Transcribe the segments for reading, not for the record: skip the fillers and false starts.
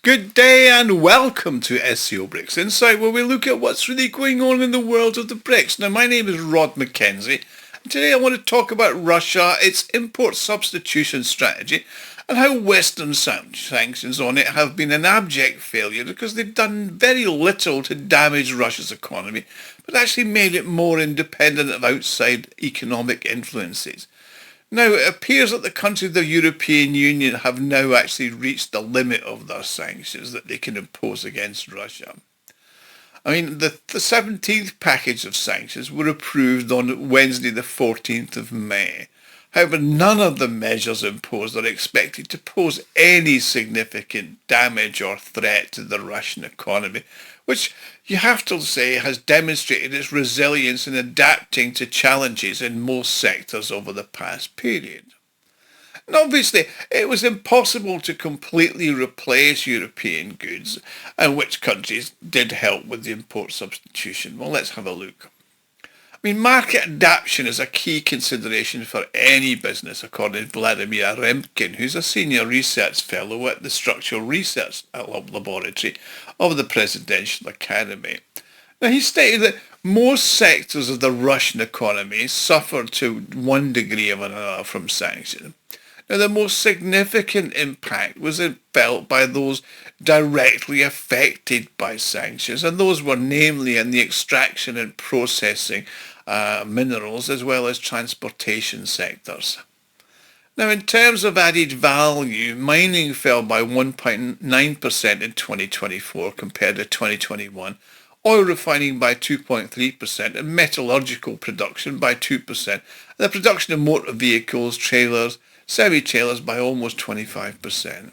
Good day and welcome to SCO BRICS Insight, where we look at what's really going on in the world of the BRICS. Now, my name is Rod Mackenzie, and today I want to talk about Russia, its import substitution strategy, and how Western sanctions on it have been an abject failure because they've done very little to damage Russia's economy, but actually made it more independent of outside economic influences. Now, it appears that the countries of the European Union have now actually reached the limit of their sanctions that they can impose against Russia. I mean, the 17th package of sanctions were approved on Wednesday the 14th of May. However, none of the measures imposed are expected to pose any significant damage or threat to the Russian economy, which you have to say has demonstrated its resilience in adapting to challenges in most sectors over the past period. And obviously, it was impossible to completely replace European goods, and which countries did help with the import substitution. Well, let's have a look. I mean, market adaptation is a key consideration for any business, according to Vladimir Remkin, who's a senior research fellow at the Structural Research Laboratory of the Presidential Academy. Now, he stated that most sectors of the Russian economy suffered to one degree or another from sanctions. Now, the most significant impact was felt by those directly affected by sanctions, and those were namely in the extraction and processing minerals as well as transportation sectors. Now, in terms of added value, mining fell by 1.9% in 2024 compared to 2021, oil refining by 2.3%, and metallurgical production by 2%, and the production of motor vehicles, trailers, semi-trailers by almost 25%.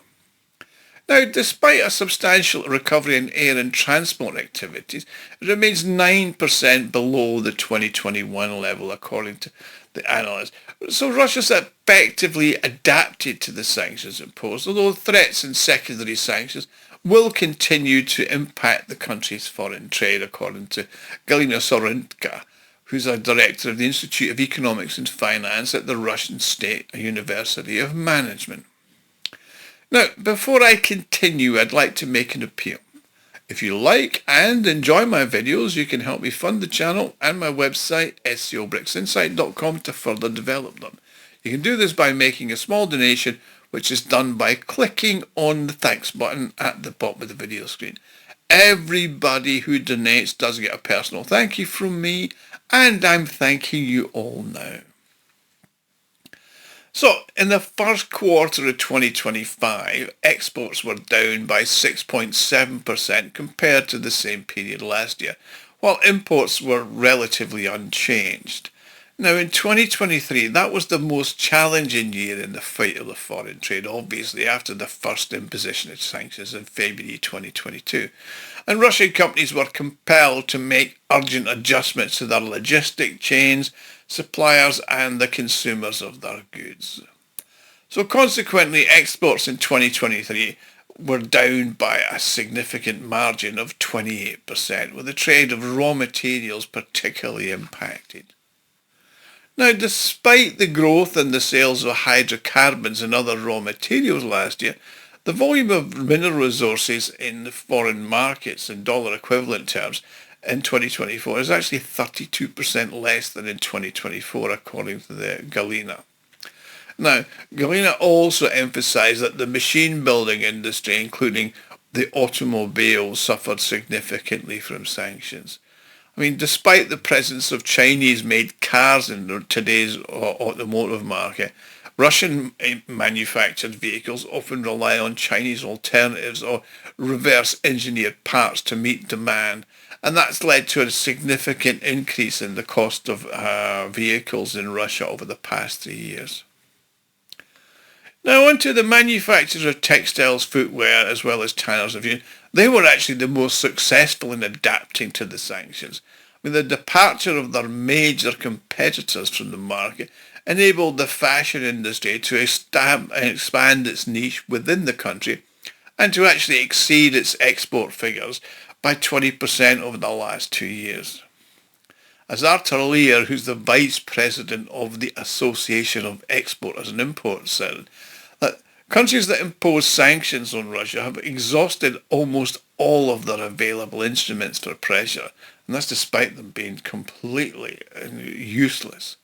Now, despite a substantial recovery in air and transport activities, it remains 9% below the 2021 level, according to the analysts. So Russia's effectively adapted to the sanctions imposed, although threats and secondary sanctions will continue to impact the country's foreign trade, according to Galina Sorenka, who's a director of the Institute of Economics and Finance at the Russian State University of Management. Now, before I continue, I'd like to make an appeal. If you like and enjoy my videos, you can help me fund the channel and my website, SCOBRICSinsight.com, to further develop them. You can do this by making a small donation, which is done by clicking on the thanks button at the bottom of the video screen. Everybody who donates does get a personal thank you from me, and I'm thanking you all now. So, in the first quarter of 2025, exports were down by 6.7% compared to the same period last year, while imports were relatively unchanged. Now, in 2023, that was the most challenging year in the fight of the foreign trade, obviously after the first imposition of sanctions in February 2022. And Russian companies were compelled to make urgent adjustments to their logistic chains, suppliers and the consumers of their goods. So consequently, exports in 2023 were down by a significant margin of 28%, with the trade of raw materials particularly impacted. Now, despite the growth in the sales of hydrocarbons and other raw materials last year, the volume of mineral resources in the foreign markets in dollar equivalent terms in 2024 is actually 32% less than in 2024, according to the Galina. Now, Galina also emphasized that the machine building industry, including the automobiles, suffered significantly from sanctions. I mean, despite the presence of Chinese-made cars in today's automotive market, Russian manufactured vehicles often rely on Chinese alternatives or reverse engineered parts to meet demand, and that's led to a significant increase in the cost of vehicles in Russia over the past 3 years. Now on to the manufacturers of textiles, footwear, as well as tanners. They were actually the most successful in adapting to the sanctions. I mean, the departure of their major competitors from the market enabled the fashion industry to expand its niche within the country and to actually exceed its export figures by 20% over the last 2 years. As Arthur Lear, who's the vice president of the Association of Exporters and Imports, said, that Countries that impose sanctions on Russia have exhausted almost all of their available instruments for pressure, and that's despite them being completely useless.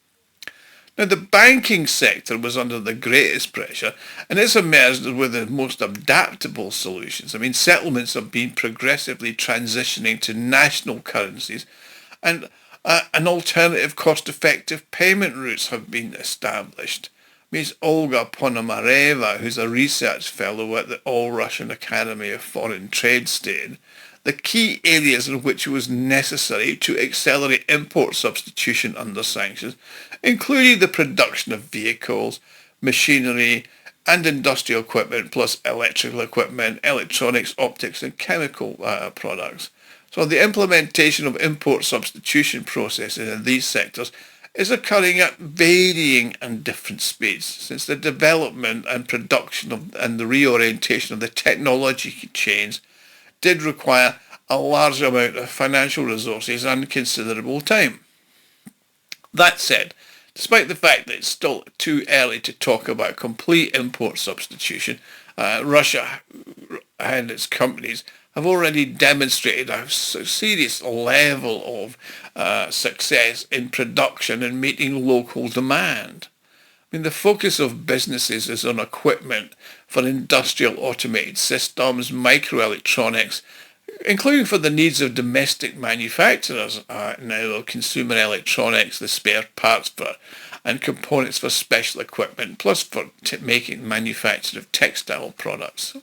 Now, the banking sector was under the greatest pressure, and it's emerged with the most adaptable solutions. I mean, settlements have been progressively transitioning to national currencies, and an alternative cost-effective payment routes have been established. Ms. Olga Ponomareva, who's a research fellow at the All-Russian Academy of Foreign Trade, stated, the key areas in which it was necessary to accelerate import substitution under sanctions, including the production of vehicles, machinery, and industrial equipment, plus electrical equipment, electronics, optics, and chemical products. So the implementation of import substitution processes in these sectors is occurring at varying and different speeds, since the development and production and the reorientation of the technology chains did require a large amount of financial resources and considerable time. That said, despite the fact that it's still too early to talk about complete import substitution, Russia and its companies have already demonstrated a serious level of success in production and meeting local demand. I mean, the focus of businesses is on equipment for industrial automated systems, microelectronics, including for the needs of domestic manufacturers now of consumer electronics, the spare parts for and components for special equipment, plus for making manufacture of textile products.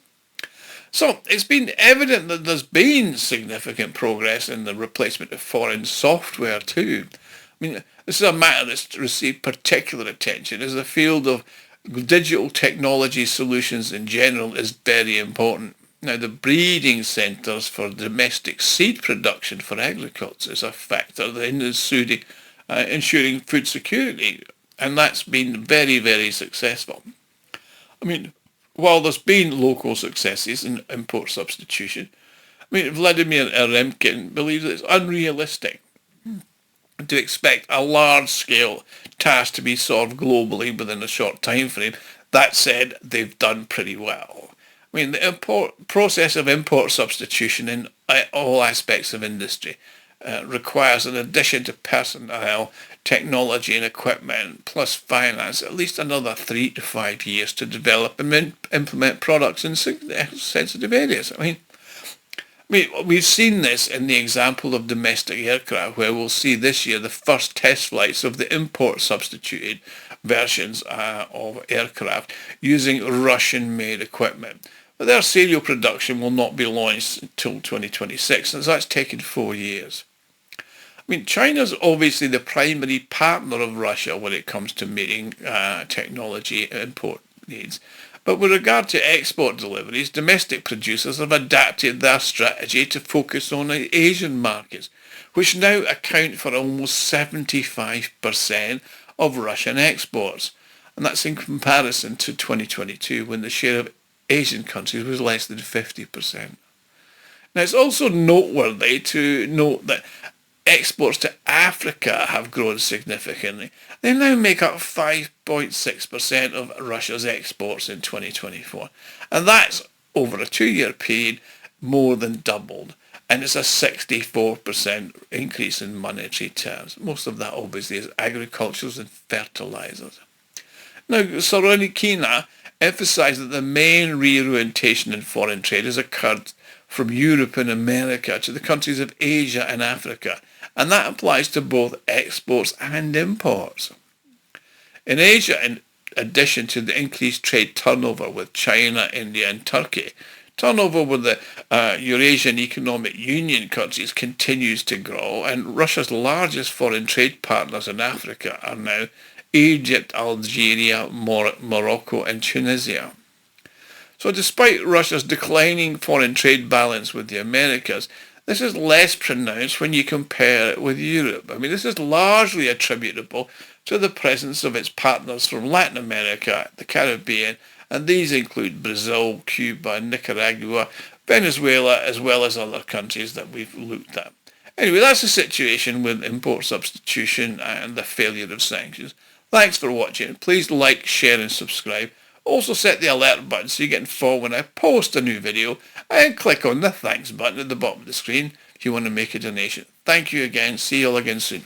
So it's been evident that there's been significant progress in the replacement of foreign software too. I mean, this is a matter that's received particular attention as the field of digital technology solutions in general is very important. Now, the breeding centres for domestic seed production for agriculture is a factor in ensuring food security, and that's been very, very successful. I mean, while there's been local successes in import substitution, I mean, Vladimir Eremkin believes it's unrealistic to expect a large-scale task to be solved globally within a short time frame. That said, they've done pretty well. I mean, the process of import substitution in all aspects of industry requires, in addition to personnel, technology and equipment, plus finance, at least another 3 to 5 years to develop and implement products in sensitive areas. I mean, we've seen this in the example of domestic aircraft, where we'll see this year the first test flights of the import substituted versions of aircraft using Russian-made equipment. But their serial production will not be launched until 2026, and that's taken 4 years. I mean, China's obviously the primary partner of Russia when it comes to meeting technology import needs. But with regard to export deliveries, domestic producers have adapted their strategy to focus on the Asian markets, which now account for almost 75% of Russian exports. And that's in comparison to 2022, when the share of Asian countries was less than 50%. Now, it's also noteworthy to note that exports to Africa have grown significantly. They now make up 5.6% of Russia's exports in 2024. And that's, over a 2-year period, more than doubled. And it's a 64% increase in monetary terms. Most of that, obviously, is agricultures and fertilizers. Now, Soronikina emphasised that the main reorientation in foreign trade has occurred from Europe and America to the countries of Asia and Africa, and that applies to both exports and imports. In Asia, in addition to the increased trade turnover with China, India and Turkey, turnover with the Eurasian Economic Union countries continues to grow, and Russia's largest foreign trade partners in Africa are now Egypt, Algeria, Morocco and Tunisia. So despite Russia's declining foreign trade balance with the Americas, this is less pronounced when you compare it with Europe. I mean, this is largely attributable to the presence of its partners from Latin America, the Caribbean, and these include Brazil, Cuba, Nicaragua, Venezuela, as well as other countries that we've looked at. Anyway, that's the situation with import substitution and the failure of sanctions. Thanks for watching. Please like, share and subscribe. Also set the alert button so you get informed when I post a new video, and click on the thanks button at the bottom of the screen if you want to make a donation. Thank you again. See you all again soon.